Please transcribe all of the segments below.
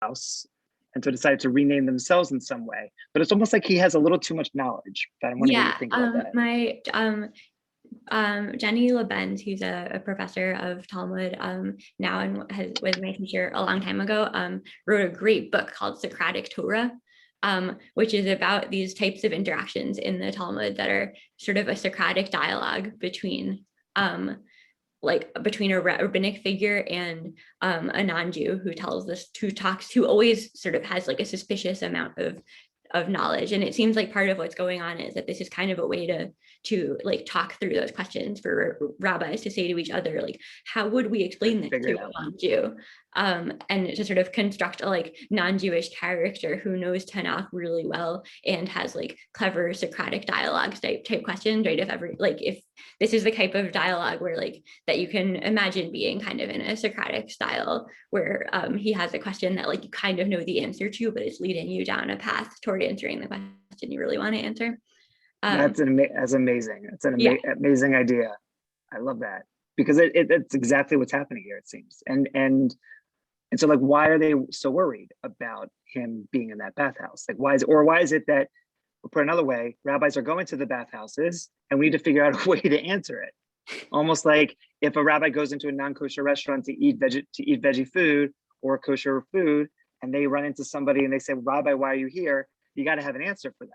bathhouse, and so decided to rename themselves in some way. But it's almost like he has a little too much knowledge. But I'm wondering what you think about that. My Jenny Lebens, who's a professor of Talmud now and was my teacher a long time ago, wrote a great book called Socratic Torah, which is about these types of interactions in the Talmud that are sort of a Socratic dialogue between between a rabbinic figure and a non-Jew who always sort of has like a suspicious amount of knowledge. And it seems like part of what's going on is that this is kind of a way to like talk through those questions for rabbis to say to each other, like, how would we explain this to a non-Jew? And to sort of construct a like non-Jewish character who knows Tanakh really well and has like clever Socratic dialogues type questions, right? If this is the type of dialogue where like that you can imagine being kind of in a Socratic style where he has a question that like you kind of know the answer to, but it's leading you down a path toward answering the question you really want to answer. That's amazing. It's an amazing idea. I love that because it's exactly what's happening here, it seems. And so like, why are they so worried about him being in that bathhouse? Like, why is it that, or put another way, rabbis are going to the bathhouses and we need to figure out a way to answer it. Almost like if a rabbi goes into a non-kosher restaurant to eat veggie food or kosher food, and they run into somebody and they say, Rabbi, why are you here? You got to have an answer for that.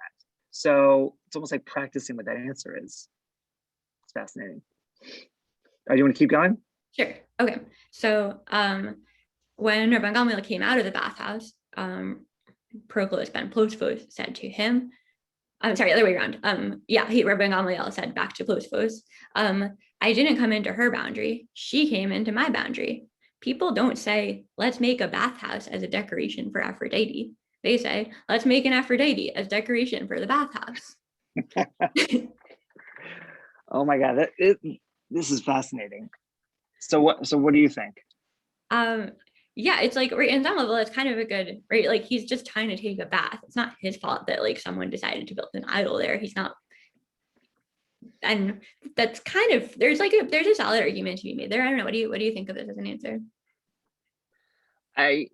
So it's almost like practicing what that answer is. It's fascinating. Do you want to keep going? Sure. Okay. So when Rabban Gamliel came out of the bathhouse, Proclus ben Plospos said to him, I'm sorry, other way around. Rabban Gamliel said back to Plospos, I didn't come into her boundary. She came into my boundary. People don't say, let's make a bathhouse as a decoration for Aphrodite. They say, let's make an Aphrodite as decoration for the bathhouse. Oh my God, this is fascinating. So what do you think? It's like right in some level, it's kind of a good, right? Like he's just trying to take a bath. It's not his fault that like someone decided to build an idol there. He's not. And that's kind of, there's a solid argument to be made there. I don't know. What do you think of this as an answer? I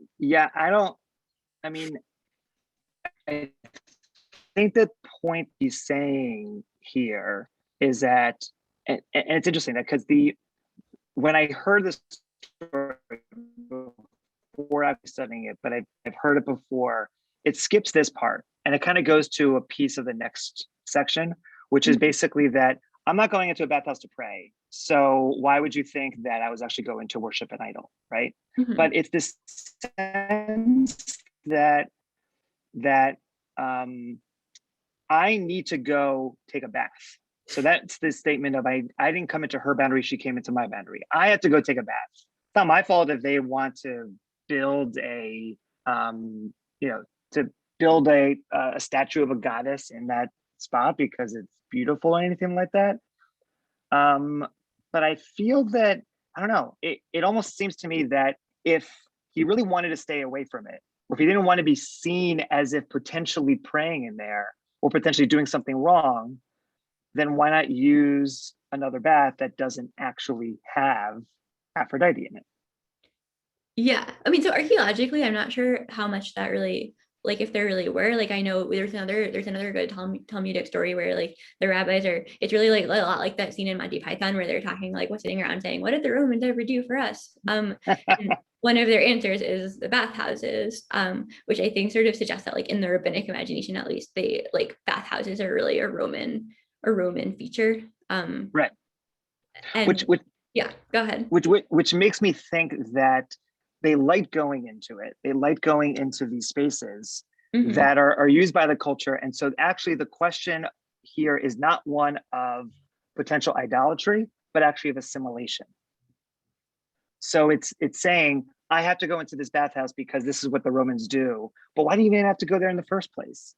think the point he's saying here is that, and it's interesting that because when I heard this story before I've been studying it, but I've heard it before, it skips this part and it kind of goes to a piece of the next section, which is basically that I'm not going into a bathhouse to pray. So why would you think that I was actually going to worship an idol, right? Mm-hmm. But it's this sense that I need to go take a bath. So that's the statement of I didn't come into her boundary, she came into my boundary. I have to go take a bath. It's not my fault if they want to build a statue of a goddess in that spot because it's beautiful or anything like that. But I feel that, I don't know, it almost seems to me that if he really wanted to stay away from it, or if he didn't want to be seen as if potentially praying in there or potentially doing something wrong, then why not use another bath that doesn't actually have Aphrodite in it? Yeah, I mean, so archaeologically, I'm not sure how much that really, like if there really were, like I know there's another good Talmudic story where like the rabbis it's really like a lot like that scene in Monty Python where they're talking like sitting around saying, what did the Romans ever do for us? And one of their answers is the bathhouses, which I think sort of suggests that like in the rabbinic imagination, at least, they like bathhouses are really a Roman feature. Right. And which yeah, go ahead. Which makes me think that they like going into it. They like going into these spaces mm-hmm. that are used by the culture. And so actually the question here is not one of potential idolatry, but actually of assimilation. So it's saying, I have to go into this bathhouse because this is what the Romans do, but why do you even have to go there in the first place?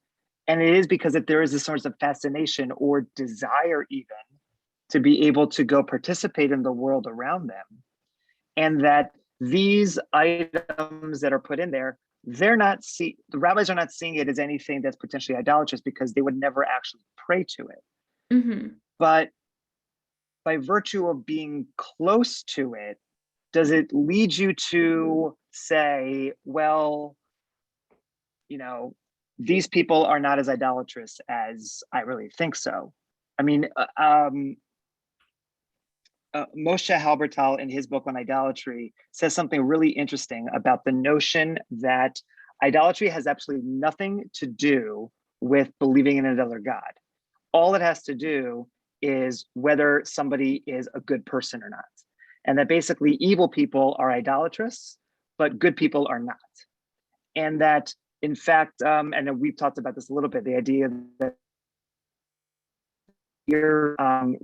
And it is because that there is this sort of fascination or desire even to be able to go participate in the world around them. And that these items that are put in there, the rabbis are not seeing it as anything that's potentially idolatrous because they would never actually pray to it. Mm-hmm. But by virtue of being close to it, does it lead you to say, well, these people are not as idolatrous as I really think so. I mean, Moshe Halbertal in his book on idolatry says something really interesting about the notion that idolatry has absolutely nothing to do with believing in another God. All it has to do is whether somebody is a good person or not. And that basically evil people are idolatrous, but good people are not. And that, in fact, and we've talked about this a little bit, the idea that here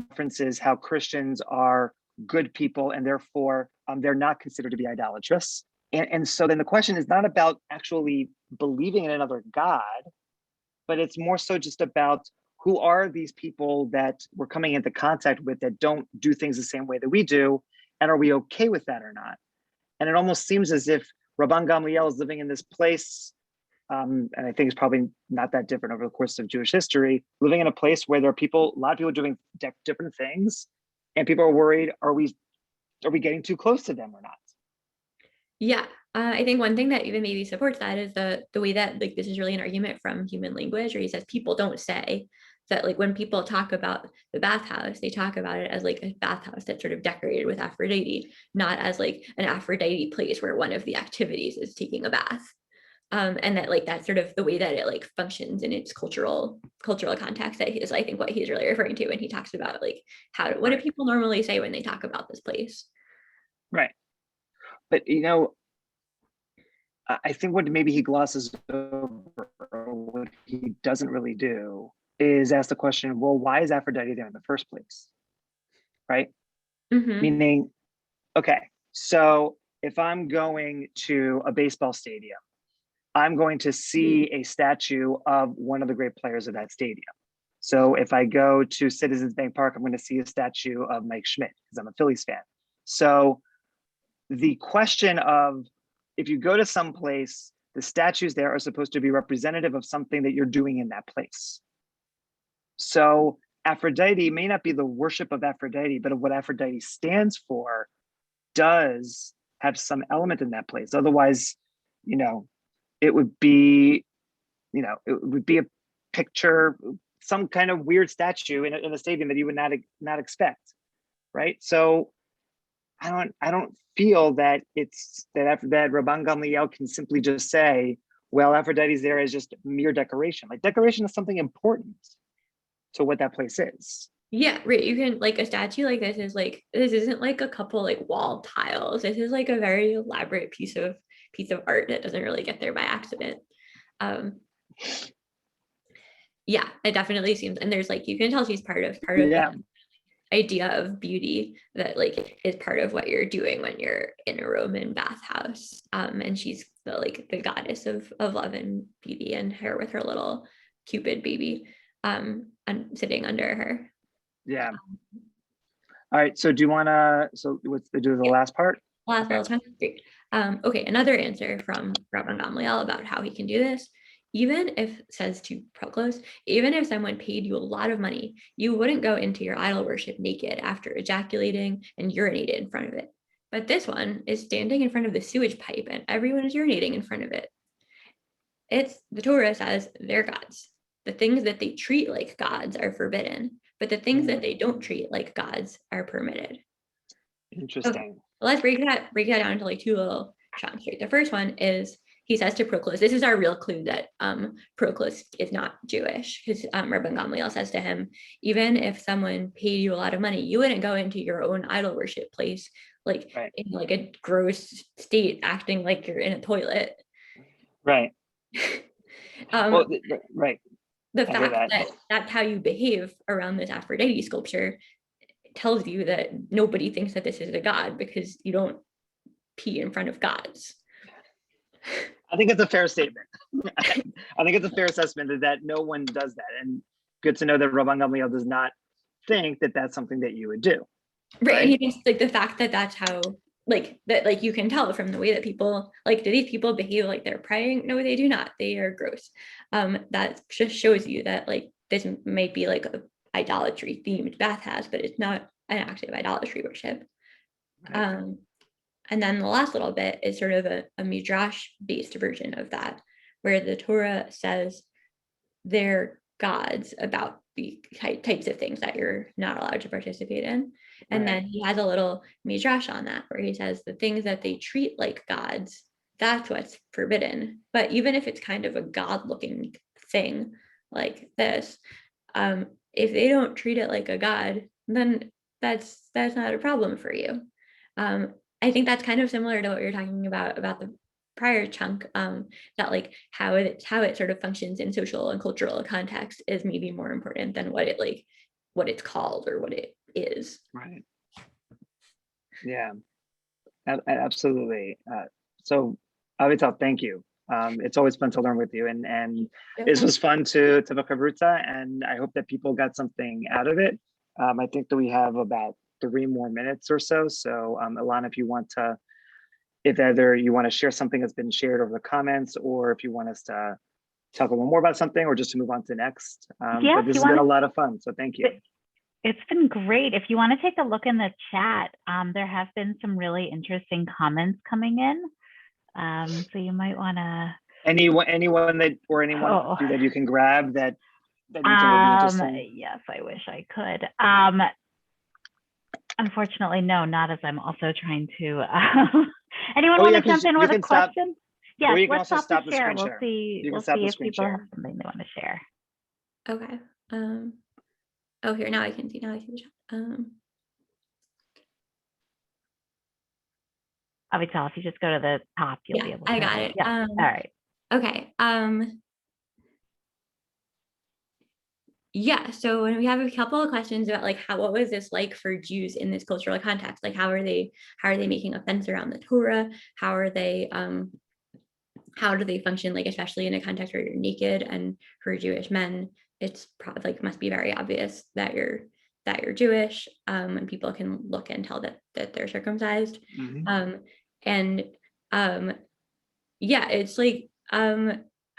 references how Christians are good people and therefore they're not considered to be idolatrous. And so then the question is not about actually believing in another God, but it's more so just about who are these people that we're coming into contact with that don't do things the same way that we do, and are we okay with that or not? And it almost seems as if Rabban Gamliel is living in this place, and I think it's probably not that different over the course of Jewish history, living in a place where there are people, a lot of people doing different things, and people are worried, are we getting too close to them or not? Yeah, I think one thing that even maybe supports that is the way that like this is really an argument from human language, where he says people don't say that like when people talk about the bathhouse, they talk about it as like a bathhouse that's sort of decorated with Aphrodite, not as like an Aphrodite place where one of the activities is taking a bath. And that like that's sort of the way that it like functions in its cultural context. That is, I think, what he's really referring to when he talks about like what do people normally say when they talk about this place? Right. But I think what maybe he glosses over, or what he doesn't really do, is ask the question, well, why is Aphrodite there in the first place? Right? Mm-hmm. Meaning, okay, so if I'm going to a baseball stadium, I'm going to see a statue of one of the great players of that stadium. So if I go to Citizens Bank Park, I'm going to see a statue of Mike Schmidt because I'm a Phillies fan. So the question of, if you go to some place, the statues there are supposed to be representative of something that you're doing in that place. So Aphrodite may not be the worship of Aphrodite, but of what Aphrodite stands for does have some element in that place. Otherwise, it would be, a picture, some kind of weird statue in a stadium that you would not expect, right? So I don't feel that it's that Rabban Gamliel can simply just say, well, Aphrodite's there as just mere decoration. Like decoration is something important to what that place is. Yeah, right. You can like a statue like this isn't like a couple like wall tiles. This is like a very elaborate piece of art that doesn't really get there by accident. Yeah, it definitely seems, and there's like you can tell she's part of Yeah. the idea of beauty that like is part of what you're doing when you're in a Roman bathhouse. And she's the goddess of love and beauty, and her with her little Cupid baby and sitting under her. Yeah. All right. So do you want to? So let's do the last part. Last little time. Great. Okay, another answer from Rabban Gamliel about how he can do this. Even if, says to Proclus, even if someone paid you a lot of money, you wouldn't go into your idol worship naked after ejaculating and urinated in front of it. But this one is standing in front of the sewage pipe and everyone is urinating in front of it. It's the Torah says they're gods. The things that they treat like gods are forbidden, but the things that they don't treat like gods are permitted. Interesting. Okay. Well, let's break that down into like two little chunks. Right? The first one is he says to Proclus, this is our real clue that Proclus is not Jewish, because Rabban Gamliel says to him, even if someone paid you a lot of money, you wouldn't go into your own idol worship place like in like a gross state, acting like you're in a toilet. Right. Well, right. The fact that that's how you behave around this Aphrodite sculpture tells you that nobody thinks that this is a god because you don't pee in front of gods. I think it's a fair statement. I think it's a fair assessment that no one does that. And good to know that Rabban Gamliel does not think that that's something that you would do. Right. And he thinks like the fact that that's how that you can tell from the way that people do these people behave like they're praying? No, they do not. They are gross. That just shows you that like this might be like a idolatry themed bathhouse, but it's not an active idolatry worship. Right. And then the last little bit is sort of a midrash based version of that, where the Torah says they're gods about the types of things that you're not allowed to participate in. And Right. then he has a little midrash on that where he says the things that they treat like gods, that's what's forbidden. But even if it's kind of a god looking thing like this, if they don't treat it like a god, then that's not a problem for you. I think that's kind of similar to what you're talking about the prior chunk, that like how it sort of functions in social and cultural context is maybe more important than what it's called or what it is. Right. Yeah. Absolutely. So Avital, thank you. It's always fun to learn with you, and this was fun to Vakaruta, and I hope that people got something out of it. I think that we have about 3 more minutes or so. So Ilana, if you want to, if either you want to share something that's been shared over the comments, or if you want us to talk a little more about something, or just to move on to the next. But this has been a lot of fun, so thank you. It's been great. If you want to take a look in the chat, there have been some really interesting comments coming in. So you might want to. Anyone that you can grab that you think would be interesting. Yes, I wish I could. Unfortunately, no, not as I'm also trying to. Anyone want to jump in with a question? Yes, let's stop the share. We'll see if people have something they want to share. Okay. Oh, here, now I can see the chat. Avital, if you just go to the top, you'll be able to. I got it. Yeah. All right. Okay. Yeah, so when we have a couple of questions about like what was this like for Jews in this cultural context? Like how are they making a fence around the Torah? How do they function, like especially in a context where you're naked, and for Jewish men, it's probably like must be very obvious that you're Jewish, and people can look and tell that they're circumcised. Yeah, it's like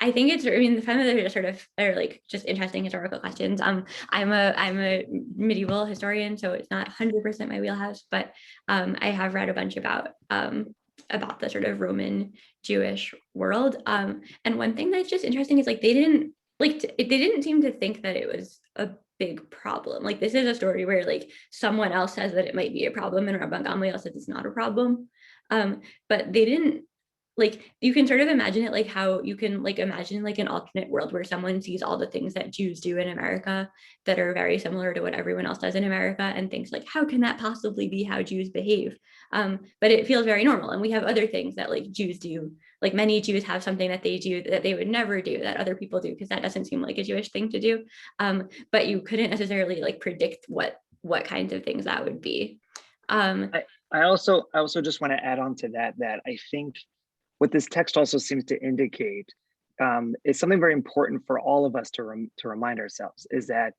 I think it's, I mean, some of them are just they're like just interesting historical questions. I'm a medieval historian, so it's not 100% my wheelhouse, but I have read a bunch about the sort of Roman Jewish world. And one thing that's just interesting is like they didn't seem to think that it was a big problem. Like this is a story where like someone else says that it might be a problem and Rabban Gamliel says it's not a problem. But they didn't, like, you can sort of imagine it like how you can like imagine like an alternate world where someone sees all the things that Jews do in America that are very similar to what everyone else does in America and thinks like, how can that possibly be how Jews behave? But it feels very normal. And we have other things that like Jews do. Like many Jews have something that they do that they would never do that other people do, because that doesn't seem like a Jewish thing to do. But you couldn't necessarily like predict what kinds of things that would be. I also just want to add on to that I think what this text also seems to indicate is something very important for all of us to remind ourselves, is that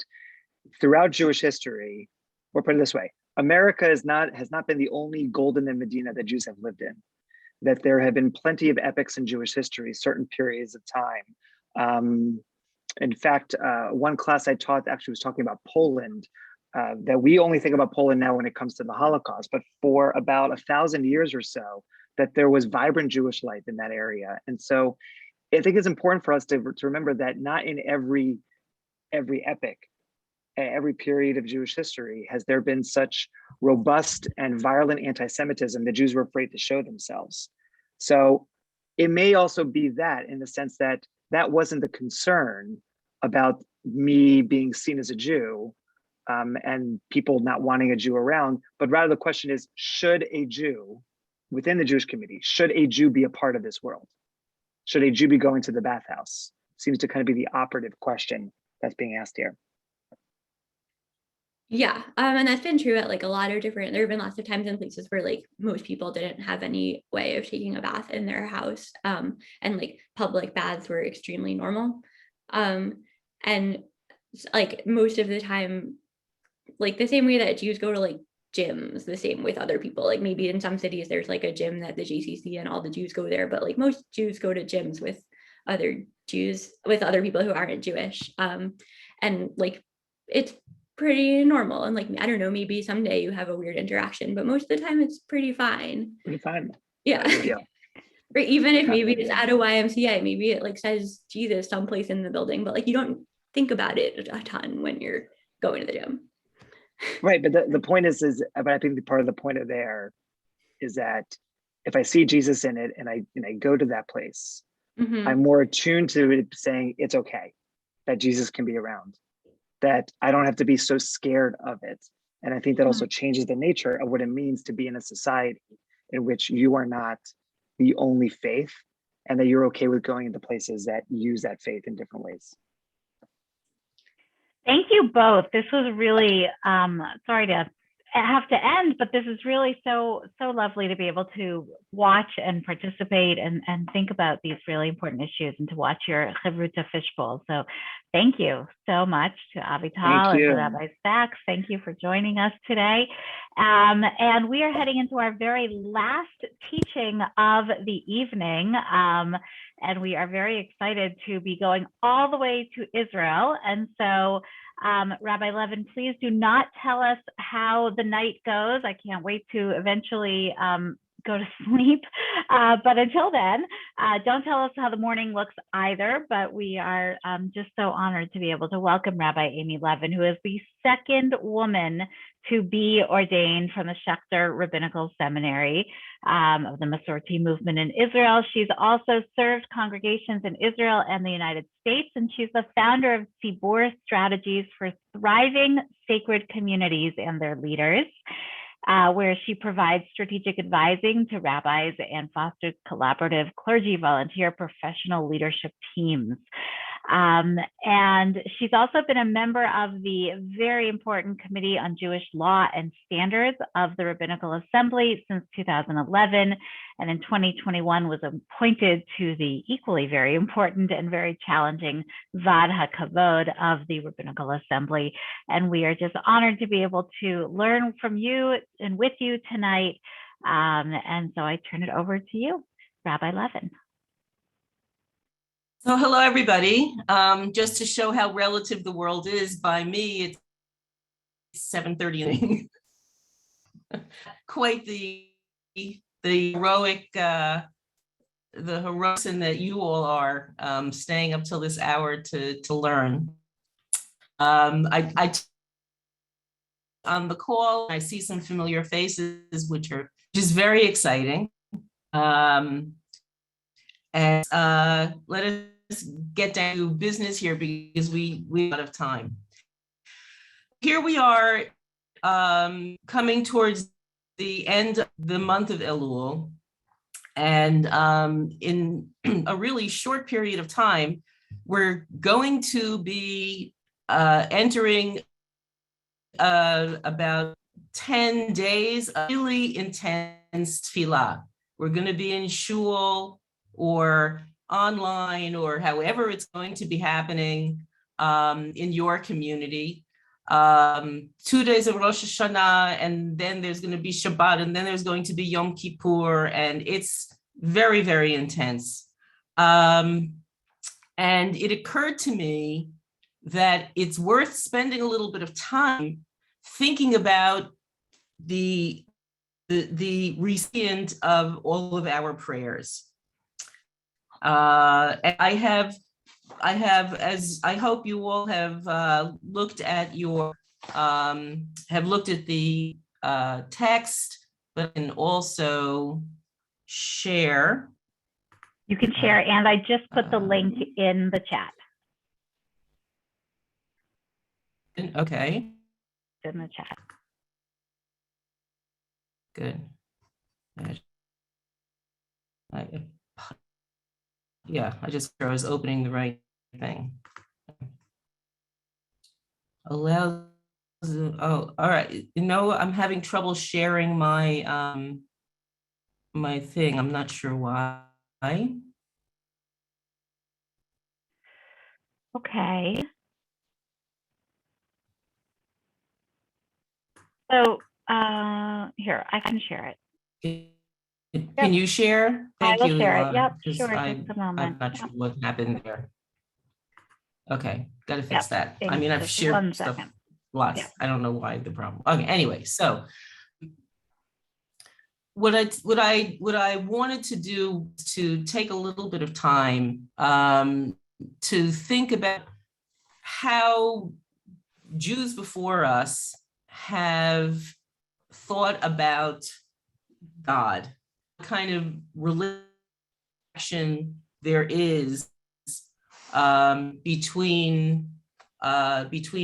throughout Jewish history, or put it this way, America has not been the only golden in Medina that Jews have lived in. That there have been plenty of epics in Jewish history, certain periods of time. In fact, one class I taught actually was talking about Poland, that we only think about Poland now when it comes to the Holocaust, but for about 1,000 years or so, that there was vibrant Jewish life in that area. And so I think it's important for us to remember that not in every epic, every period of Jewish history has there been such robust and violent anti-Semitism that Jews were afraid to show themselves. So it may also be that, in the sense that that wasn't the concern about me being seen as a Jew, and people not wanting a Jew around, but rather the question is, should a Jew within the Jewish community, should a Jew be a part of this world? Should a Jew be going to the bathhouse? Seems to kind of be the operative question that's being asked here. Yeah, and that's been true at like a lot of different, there have been lots of times and places where like most people didn't have any way of taking a bath in their house, and like public baths were extremely normal. And like most of the time, like the same way that Jews go to like gyms, the same with other people. Like maybe in some cities there's like a gym that the JCC and all the Jews go there, but like most Jews go to gyms with other Jews, with other people who aren't Jewish. And like it's pretty normal. And like, I don't know, maybe someday you have a weird interaction, but most of the time it's pretty fine. Pretty fine. Yeah. Or even if maybe it's at a YMCA, maybe it like says Jesus someplace in the building, but like you don't think about it a ton when you're going to the gym. Right, but the point is, but I think the part of the point of there is that if I see Jesus in it and I go to that place, I'm more attuned to it saying it's okay that Jesus can be around, that I don't have to be so scared of it. And I think that also changes the nature of what it means to be in a society in which you are not the only faith, and that you're okay with going into places that use that faith in different ways. Thank you both. This was really, sorry to have to end, but this is really so lovely to be able to watch and participate and think about these really important issues, and to watch your Chavruta fishbowl. So thank you so much to Avital and to Rabbi Sachs. Thank you for joining us today. And we are heading into our very last teaching of the evening. And we are very excited to be going all the way to Israel. And so Rabbi Levin, please do not tell us how the night goes. I can't wait to eventually go to sleep. But until then, don't tell us how the morning looks either, but we are just so honored to be able to welcome Rabbi Amy Levin, who is the second woman to be ordained from the Schechter Rabbinical Seminary of the Masorti movement in Israel. She's also served congregations in Israel and the United States, and she's the founder of Tzibur Strategies for Thriving Sacred Communities and Their Leaders, where she provides strategic advising to rabbis and fosters collaborative clergy volunteer professional leadership teams. And she's also been a member of the very important Committee on Jewish Law and Standards of the Rabbinical Assembly since 2011, and in 2021 was appointed to the equally very important and very challenging Vad HaKavod of the Rabbinical Assembly. And we are just honored to be able to learn from you and with you tonight. And so I turn it over to you, Rabbi Levin. So hello, everybody. Just to show how relative the world is, by me, it's 7:30. Quite the heroic, the heroics in that you all are staying up till this hour to learn. I on the call, I see some familiar faces, which is very exciting. And let us get down to business here, because we have a lot of time. Here we are coming towards the end of the month of Elul. And in a really short period of time, we're going to be entering about 10 days of really intense tefillah. We're going to be in shul or online, or however it's going to be happening in your community. 2 days of Rosh Hashanah, and then there's going to be Shabbat, and then there's going to be Yom Kippur, and it's very, very intense. And it occurred to me that it's worth spending a little bit of time thinking about the recipient of all of our prayers. I have, as I hope you all have looked at your, have looked at the text, but can also share. You can share, and I just put the link in the chat. Okay. In the chat. Good. Yeah, I was opening the right thing. Allows, oh, all right. You know, I'm having trouble sharing my my thing. I'm not sure why. Okay. So here, I can share it. Can you share? Thank you. I will share it. Yep, sure, just a moment. I'm not sure what happened there. Okay, gotta fix that. I mean, I've shared stuff lots. I don't know why the problem. Okay, anyway, so what I wanted to do to take a little bit of time to think about how Jews before us have thought about God, what kind of relation there is between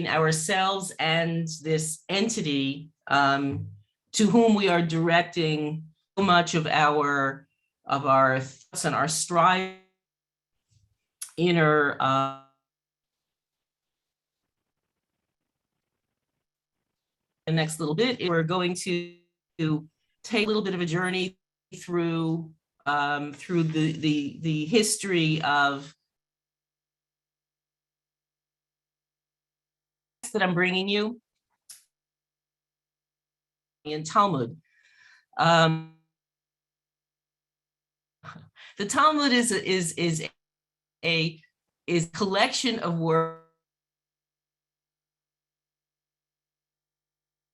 ourselves and this entity to whom we are directing so much of our thoughts and our strive inner the next little bit. We're going to take a little bit of a journey through the history of that I'm bringing you in Talmud. The Talmud is a collection of words.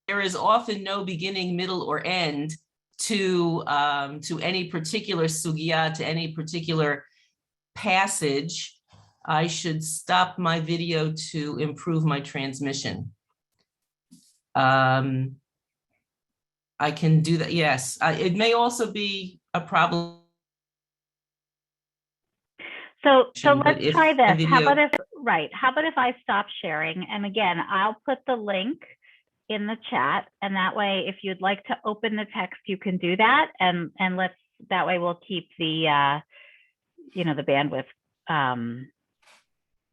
There is often no beginning, middle, or end to any particular sugya, to any particular passage. I should stop my video to improve my transmission. I can do that, yes. It may also be a problem. So let's try this. Video... How about if I stop sharing? And again, I'll put the link in the chat, and that way, if you'd like to open the text, you can do that. And that way we'll keep the the bandwidth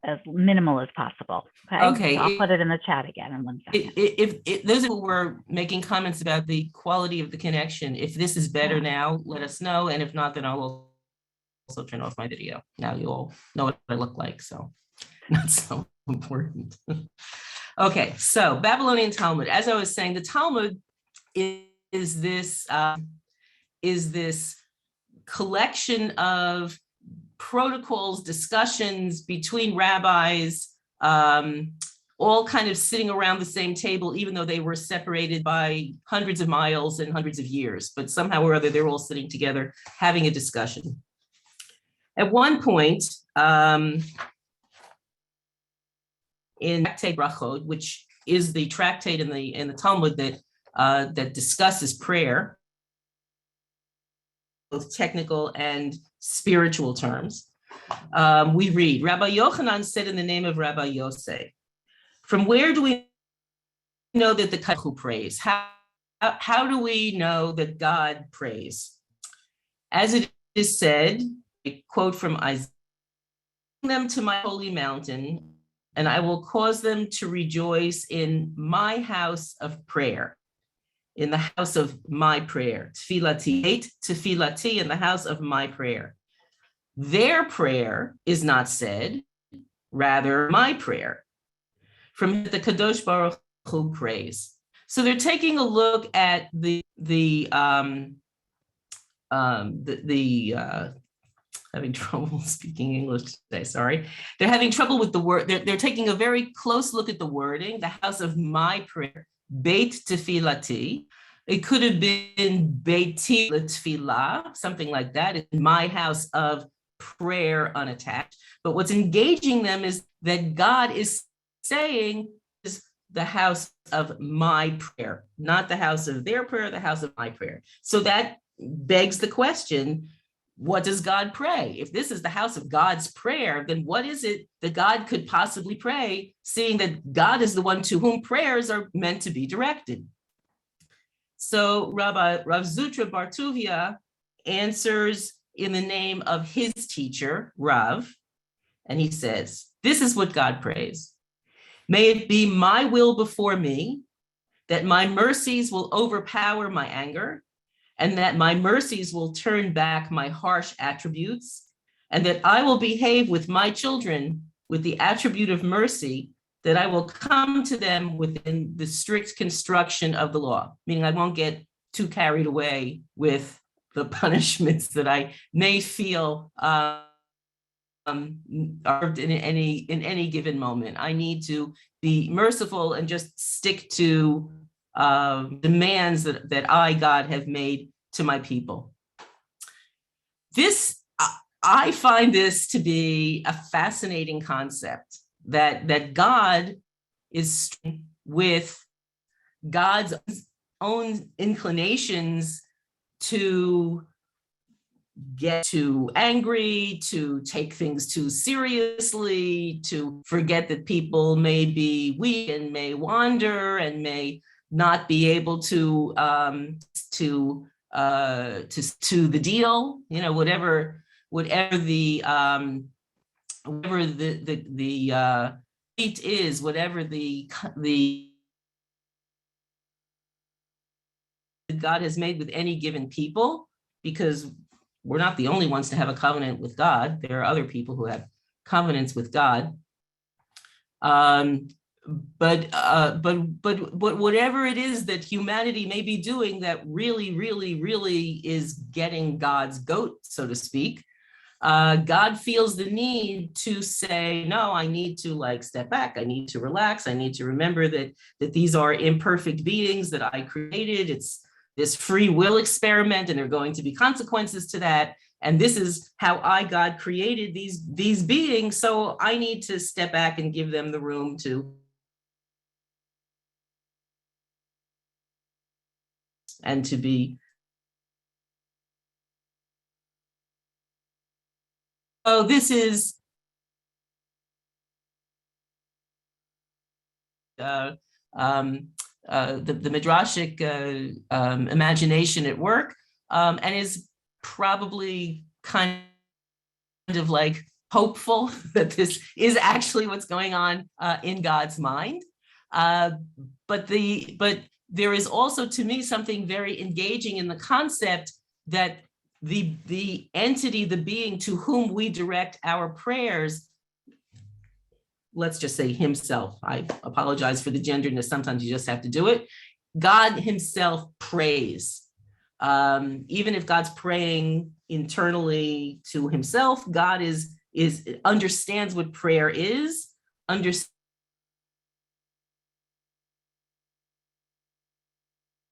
as minimal as possible. Okay. So I'll put it in the chat again in 1 second. If those who were making comments about the quality of the connection, if this is better now, let us know. And if not, then I'll also turn off my video. Now you all know what I look like, so not so important. Okay, so Babylonian Talmud. As I was saying, the Talmud is this collection of protocols, discussions between rabbis, all kind of sitting around the same table, even though they were separated by hundreds of miles and hundreds of years. But somehow or other, they're all sitting together having a discussion. At one point, in Tractate Brachot, which is the tractate in the Talmud that discusses prayer, both technical and spiritual terms, we read, Rabbi Yochanan said in the name of Rabbi Yosef, from where do we know that the Kadosh prays? How do we know that God prays? As it is said, a quote from Isaiah, bring them to my holy mountain, and I will cause them to rejoice in my house of prayer, in the house of my prayer. Tefilati, tefilati, in the house of my prayer. Their prayer is not said, rather my prayer. From the Kadosh Baruch Hu prays. So they're taking a look at the having trouble speaking English today, sorry. They're having trouble with the word. They're taking a very close look at the wording, the house of my prayer, Beit Tefilati. It could have been Beiti Tefillah, something like that. It's my house of prayer unattached. But what's engaging them is that God is saying is the house of my prayer, not the house of their prayer, the house of my prayer. So that begs the question, what does God pray? If this is the house of God's prayer, then what is it that God could possibly pray, seeing that God is the one to whom prayers are meant to be directed? So Rav Zutra Bar Tuvia answers in the name of his teacher, Rav, and he says, this is what God prays. May it be my will before me, that my mercies will overpower my anger, and that my mercies will turn back my harsh attributes, and that I will behave with my children with the attribute of mercy, that I will come to them within the strict construction of the law, meaning I won't get too carried away with the punishments that I may feel in any given moment. I need to be merciful and just stick to demands that I, God, have made to my people. I find this to be a fascinating concept, that God is with God's own inclinations to get too angry, to take things too seriously, to forget that people may be weak and may wander and may not be able to the deal, whatever the fate is, whatever the God has made with any given people, because we're not the only ones to have a covenant with God. There are other people who have covenants with God. But whatever it is that humanity may be doing that really, really, really is getting God's goat, so to speak, God feels the need to say, no, I need to step back. I need to relax. I need to remember that these are imperfect beings that I created. It's this free will experiment, and there are going to be consequences to that. And this is how God created these beings. So I need to step back and give them the room to and to be. Oh, this is the midrashic imagination at work, and is probably kind of hopeful that this is actually what's going on in God's mind. But there is also, to me, something very engaging in the concept that the entity, the being to whom we direct our prayers, let's just say himself. I apologize for the genderness. Sometimes you just have to do it. God himself prays. Even if God's praying internally to himself, God understands what prayer is,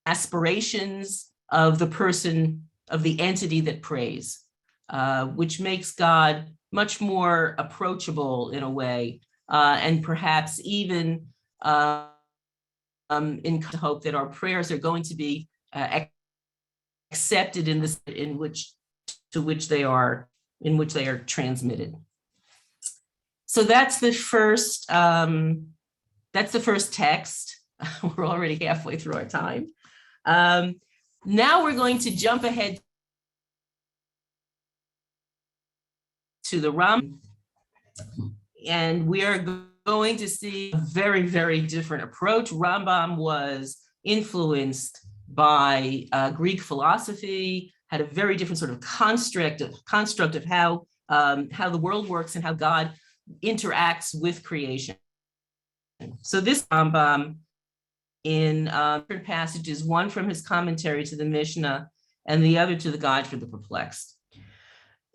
aspirations of the person, of the entity that prays, which makes God much more approachable in a way, and perhaps even in hope that our prayers are going to be accepted in which they are transmitted. So that's the first text. We're already halfway through our time. Now we're going to jump ahead to the Ram, and we are going to see a very, very different approach. Rambam was influenced by Greek philosophy, had a very different sort of construct of how the world works and how God interacts with creation. So this Rambam in different passages, one from his commentary to the Mishnah and the other to the Guide for the Perplexed.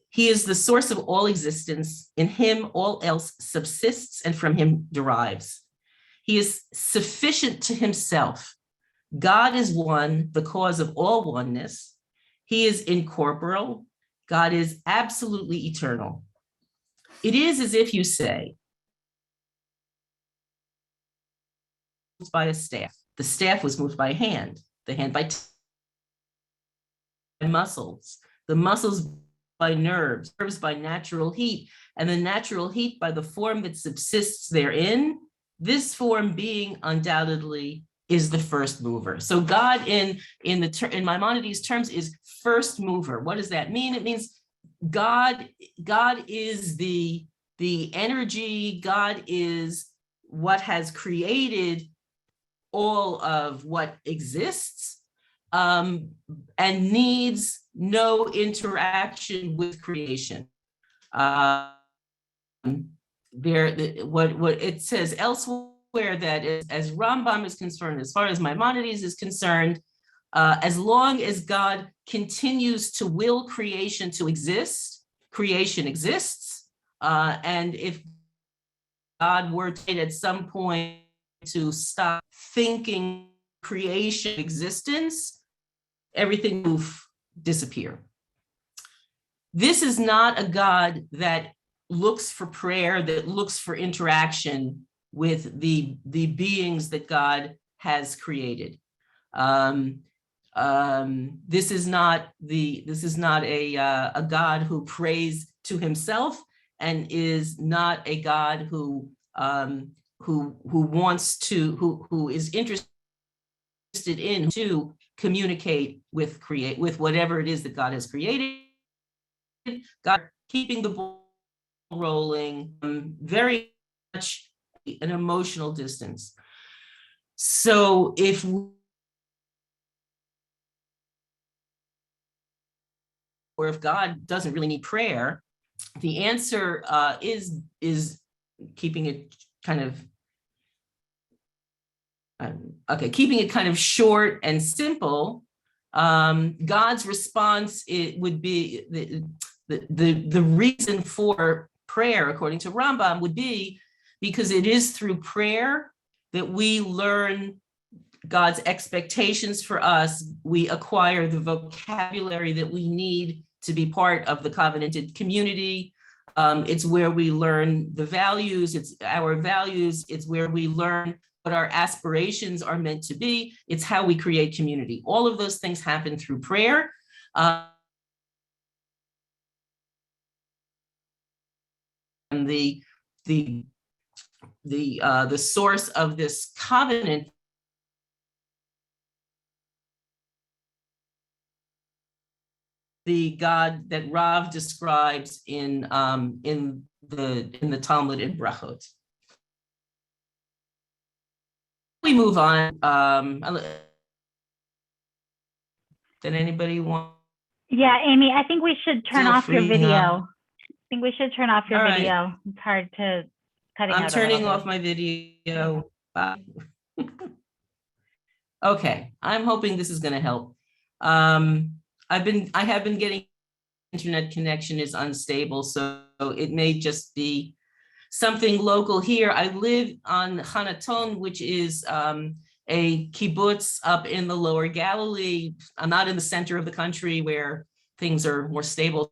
He is the source of all existence. In him, all else subsists and from him derives. He is sufficient to himself. God is one, the cause of all oneness. He is incorporeal. God is absolutely eternal. It is as if you say, by a staff. The staff was moved by a hand, the hand by muscles, the muscles by nerves by natural heat, and the natural heat by the form that subsists therein, this form being undoubtedly is the first mover. So God in Maimonides' terms is first mover. What does that mean? It means God is the energy, God is what has created all of what exists, and needs no interaction with creation. What it says elsewhere, that as Rambam is concerned, as far as Maimonides is concerned, as long as God continues to will creation to exist, creation exists. And if God were to at some point to stop thinking creation existence, everything move disappear. This is not a God that looks for prayer, that looks for interaction with the beings that God has created. This is not a God who prays to himself, and is not a God who is interested in to communicate with whatever it is that God has created. God keeping the ball rolling, very much an emotional distance. So if God doesn't really need prayer, the answer is keeping it kind of short and simple. God's response would be the reason for prayer, according to Rambam, would be because it is through prayer that we learn God's expectations for us. We acquire the vocabulary that we need to be part of the covenanted community. It's where we learn the values, it's our values, it's where we learn what our aspirations are meant to be. It's how we create community. All of those things happen through prayer. And the source of this covenant the God that Rav describes in the Talmud in Brachot. We move on. Did anybody want? Yeah, Amy, I think we should turn off your video. All I think we should turn off your right. video. It's hard to cutting I'm out turning a little off my video. Bye. Okay, I'm hoping this is going to help. I have been getting internet connection is unstable, so it may just be something local here. I live on Hanaton, which is a kibbutz up in the lower Galilee. I'm not in the center of the country where things are more stable.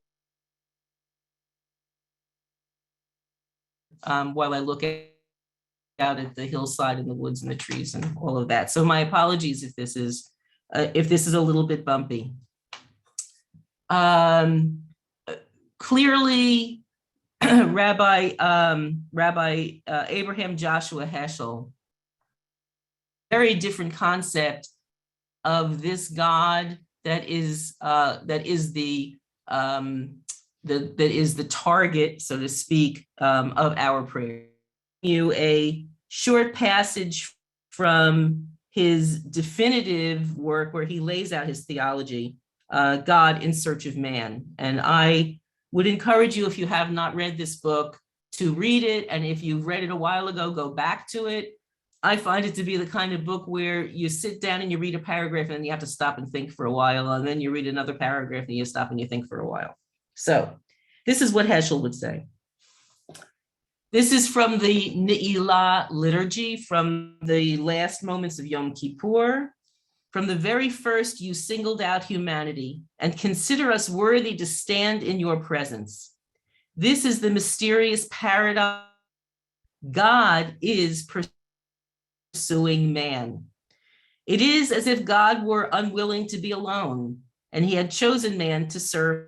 While I look out at the hillside and the woods and the trees and all of that. So my apologies if this is a little bit bumpy. Clearly, Rabbi Abraham Joshua Heschel, very different concept of this God that is the target, so to speak, of our prayer. You a short passage from his definitive work where he lays out his theology, God in Search of Man. And I would encourage you, if you have not read this book, to read it. And if you've read it a while ago, go back to it. I find it to be the kind of book where you sit down and you read a paragraph and then you have to stop and think for a while. And then you read another paragraph and you stop and you think for a while. So this is what Heschel would say. This is from the Ne'ilah liturgy, from the last moments of Yom Kippur. From the very first, you singled out humanity and consider us worthy to stand in your presence. This is the mysterious paradox. God is pursuing man. It is as if God were unwilling to be alone, and he had chosen man to serve.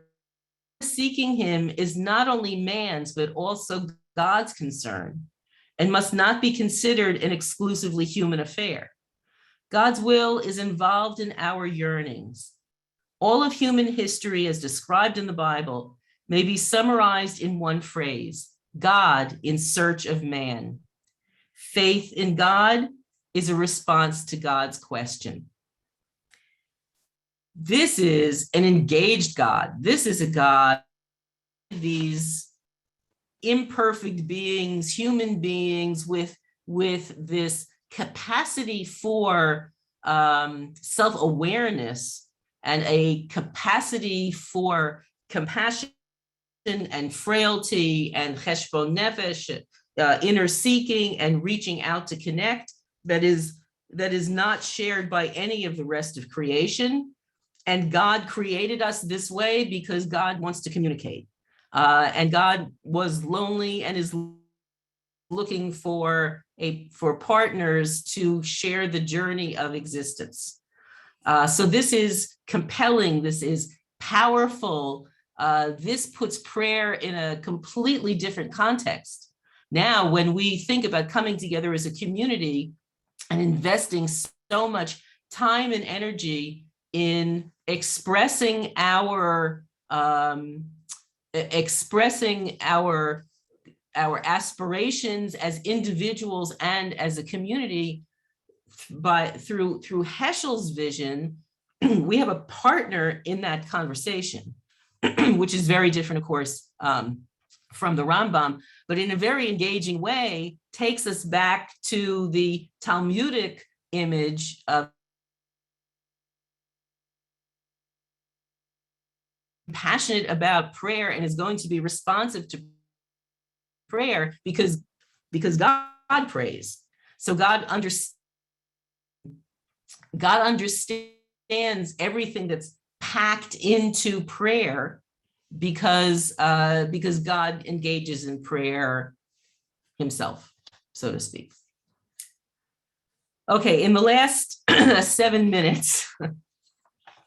Seeking him is not only man's, but also God's concern, and must not be considered an exclusively human affair. God's will is involved in our yearnings. All of human history, as described in the Bible, may be summarized in one phrase: God in search of man. Faith in God is a response to God's question. This is an engaged God. This is a God, these imperfect beings, human beings with this capacity for self-awareness and a capacity for compassion and frailty and cheshbon nefesh, inner seeking and reaching out to connect, that is not shared by any of the rest of creation. And God created us this way because God wants to communicate. And God was lonely and is looking for partners to share the journey of existence. So this is compelling. This is powerful. This puts prayer in a completely different context. Now, when we think about coming together as a community and investing so much time and energy in expressing our aspirations as individuals and as a community, through Heschel's vision, we have a partner in that conversation, which is very different, of course, from the Rambam, but in a very engaging way, takes us back to the Talmudic image of passionate about prayer and is going to be responsive to prayer because God prays. So God understands everything that's packed into prayer because God engages in prayer himself, so to speak. Okay, in the last 7 minutes,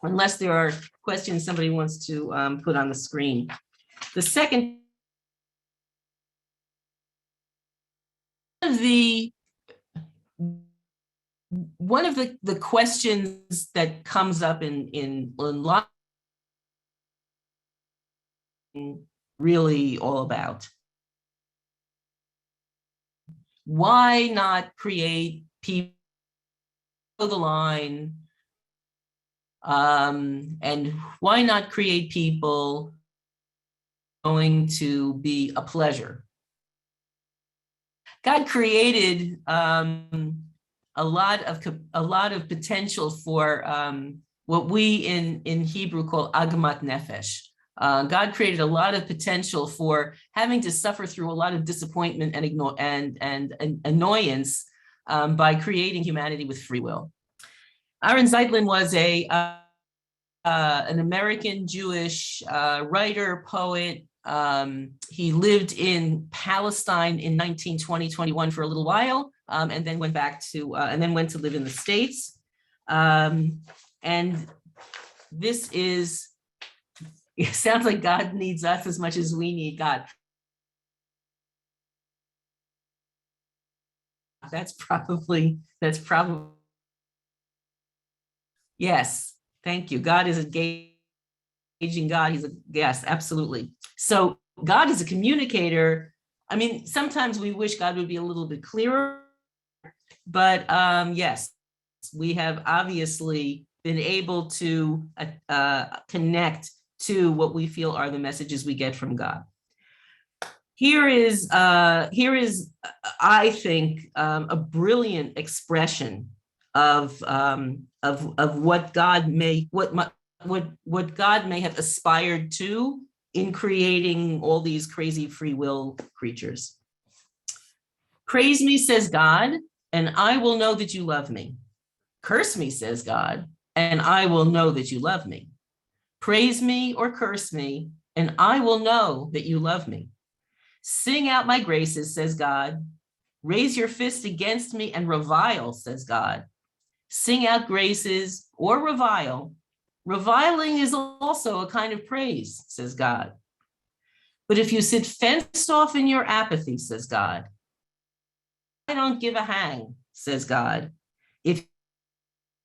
unless there are questions somebody wants to put on the screen. The second, one of the questions that comes up in life, really all about, why not create people the line, and why not create people going to be a pleasure? God created a lot of potential for what we in Hebrew call agmat nefesh. God created a lot of potential for having to suffer through a lot of disappointment and annoyance by creating humanity with free will. Aaron Zeitlin was an American Jewish writer, poet. He lived in Palestine in 1920-21 for a little while, and then went back to went to live in the States. And this is, it sounds like God needs us as much as we need God. That's probably, yes, thank you. God is engaging God. Yes, absolutely. So God is a communicator. I mean, sometimes we wish God would be a little bit clearer, but yes, we have obviously been able to connect to what we feel are the messages we get from God. Here is, I think, a brilliant expression of what God may have aspired to in creating all these crazy free will creatures. Praise me, says God, and I will know that you love me. Curse me, says God, and I will know that you love me. Praise me or curse me, and I will know that you love me. Sing out my graces, says God. Raise your fist against me and revile, says God. Sing out graces or revile. Reviling is also a kind of praise, says God. But if you sit fenced off in your apathy, says God, I don't give a hang, says God. If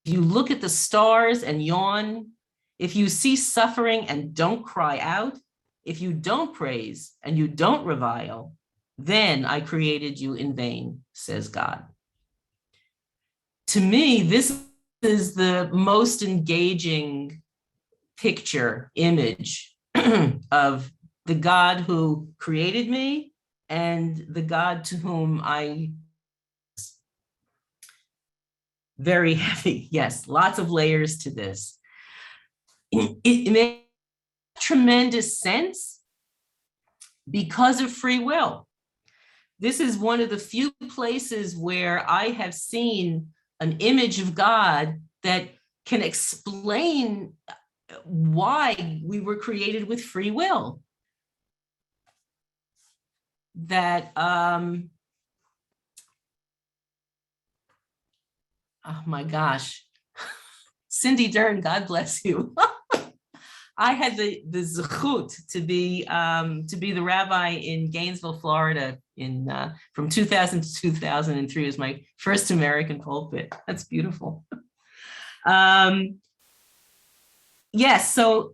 you look at the stars and yawn, if you see suffering and don't cry out, if you don't praise and you don't revile, then I created you in vain, says God. To me, this is the most engaging picture, image of the God who created me and the God to whom I very heavy. Yes, lots of layers to this. It makes tremendous sense because of free will. This is one of the few places where I have seen an image of God that can explain why we were created with free will. That, oh my gosh, Cindy Dern, God bless you. I had the zechut to be the rabbi in Gainesville, Florida, from 2000 to 2003. It was my first American pulpit. That's beautiful. Yes. So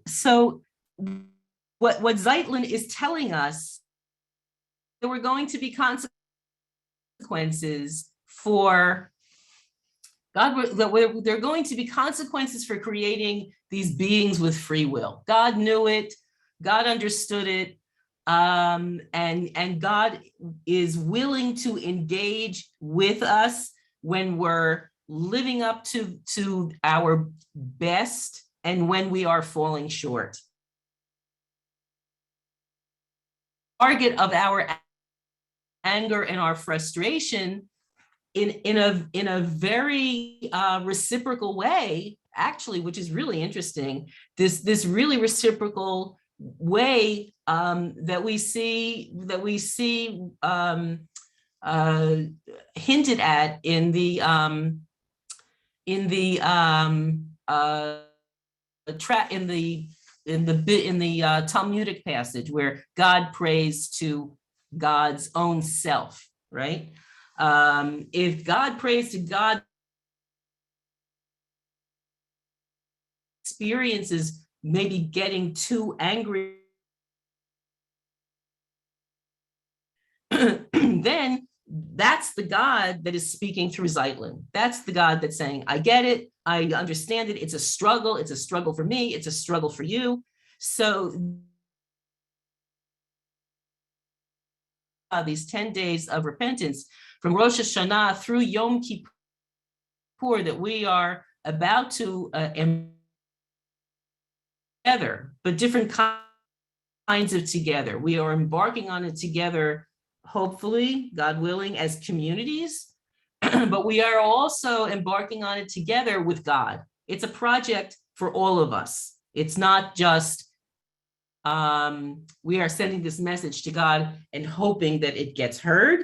what Zeitlin is telling us, there were going to be consequences for God. There are going to be consequences for creating these beings with free will. God knew it. God understood it. And God is willing to engage with us when we're living up to our best and when we are falling short. Target of our anger and our frustration in a very reciprocal way, actually, which is really interesting. This really reciprocal way that we see hinted at in the Talmudic passage where God prays to God's own self, right? If God prays to God, experiences maybe getting too angry, then that's the God that is speaking through Zeitlin. That's the God that's saying, I get it, I understand it, it's a struggle for me, it's a struggle for you. So these 10 days of repentance from Rosh Hashanah through Yom Kippur that we are about to together, but different kinds of together. We are embarking on it together, hopefully, God willing, as communities, but we are also embarking on it together with God. It's a project for all of us. It's not just we are sending this message to God and hoping that it gets heard.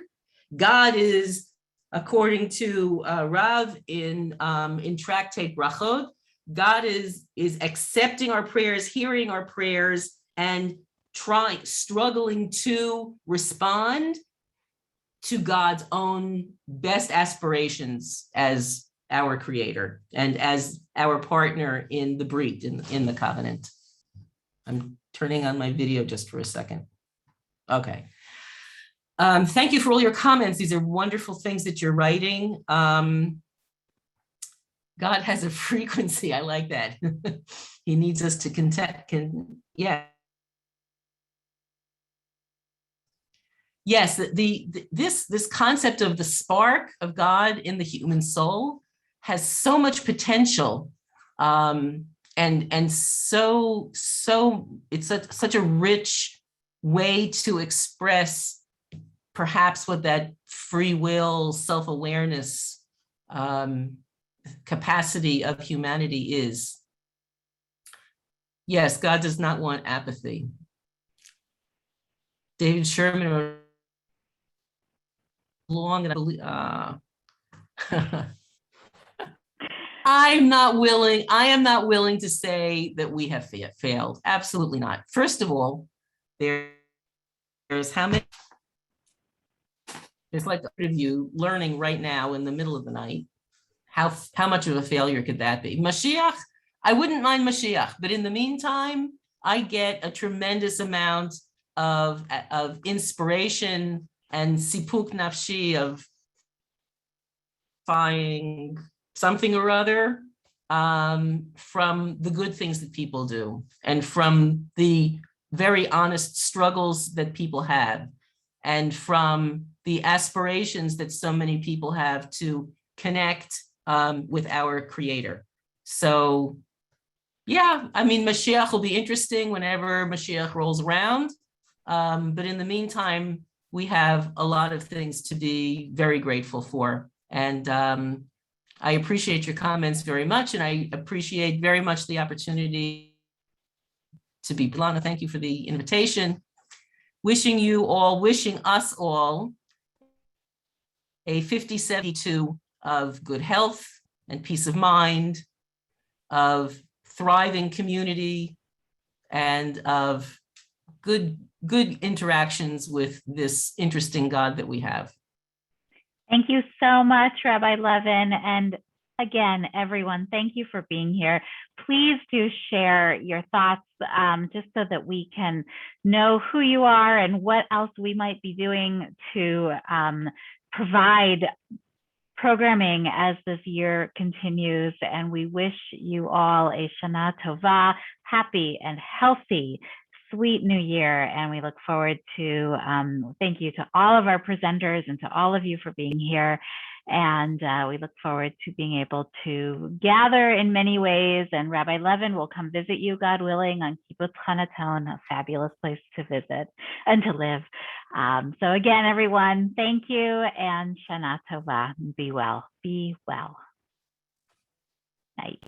God is, according to Rav in Tractate Brachot, God is accepting our prayers, hearing our prayers, and struggling to respond to God's own best aspirations as our creator and as our partner in the Brit, in the covenant. I'm turning on my video just for a second. Okay. Thank you for all your comments. These are wonderful things that you're writing. God has a frequency. I like that. He needs us to yeah. Yes, this concept of the spark of God in the human soul has so much potential, and so it's such a rich way to express perhaps what that free will, self-awareness capacity of humanity is. Yes, God does not want apathy. David Sherman wrote long, and I believe, I am not willing to say that we have failed. Absolutely not. First of all, there's how many, there's like of you learning right now in the middle of the night. How much of a failure could that be? Mashiach, I wouldn't mind Mashiach, but in the meantime, I get a tremendous amount of inspiration and sipuk nafshi of finding something or other from the good things that people do and from the very honest struggles that people have and from the aspirations that so many people have to connect with our creator. So yeah, I mean, Mashiach will be interesting whenever Mashiach rolls around. But in the meantime, we have a lot of things to be very grateful for. And I appreciate your comments very much. And I appreciate very much the opportunity to be. Lana, thank you for the invitation. Wishing us all a 5072 of good health and peace of mind, of thriving community, and of good interactions with this interesting God that we have. Thank you so much, Rabbi Levin. And again, everyone, thank you for being here. Please do share your thoughts just so that we can know who you are and what else we might be doing to provide programming as this year continues. And we wish you all a Shana Tova, happy and healthy, sweet new year. And we look forward to, thank you to all of our presenters and to all of you for being here. And we look forward to being able to gather in many ways. And Rabbi Levin will come visit you, God willing, on Kibbutz Hanaton, a fabulous place to visit and to live. So again, everyone, thank you, and Shana Tova. Be well. Be well. Night.